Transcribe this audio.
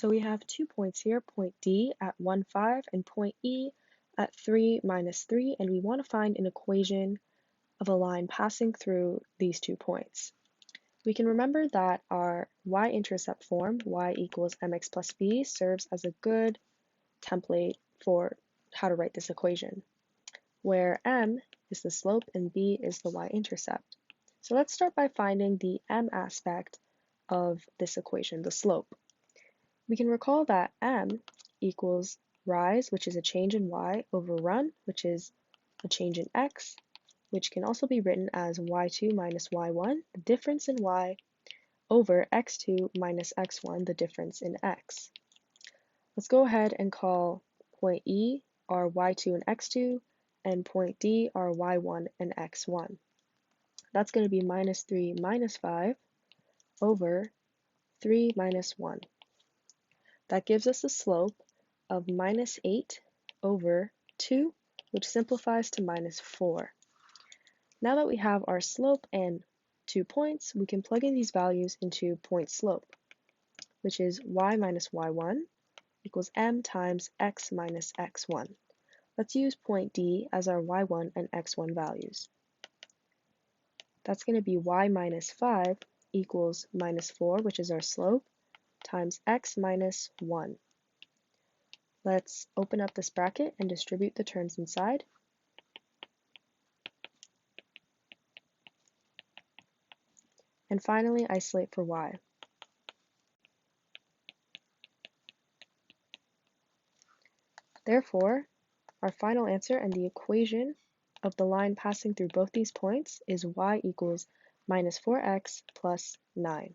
So we have 2 points here, point D at 1, 5, and point E at 3, minus 3, and we want to find an equation of a line passing through these 2 points. We can remember that our y-intercept form, y equals mx plus b, serves as a good template for how to write this equation, where m is the slope and b is the y-intercept. So let's start by finding the m aspect of this equation, the slope. We can recall that m equals rise, which is a change in y, over run, which is a change in x, which can also be written as y2 minus y1, the difference in y, over x2 minus x1, the difference in x. Let's go ahead and call point E our y2 and x2, and point D our y1 and x1. That's going to be minus 3 minus 5 over 3 minus 1. That gives us a slope of minus 8 over 2, which simplifies to minus 4. Now that we have our slope and 2 points, we can plug in these values into point slope, which is y minus y1 equals m times x minus x1. Let's use point D as our y1 and x1 values. That's going to be y minus 5 equals minus 4, which is our slope, times x minus 1. Let's open up this bracket and distribute the terms inside. And finally, isolate for y. Therefore, our final answer and the equation of the line passing through both these points is y equals minus 4x plus 9.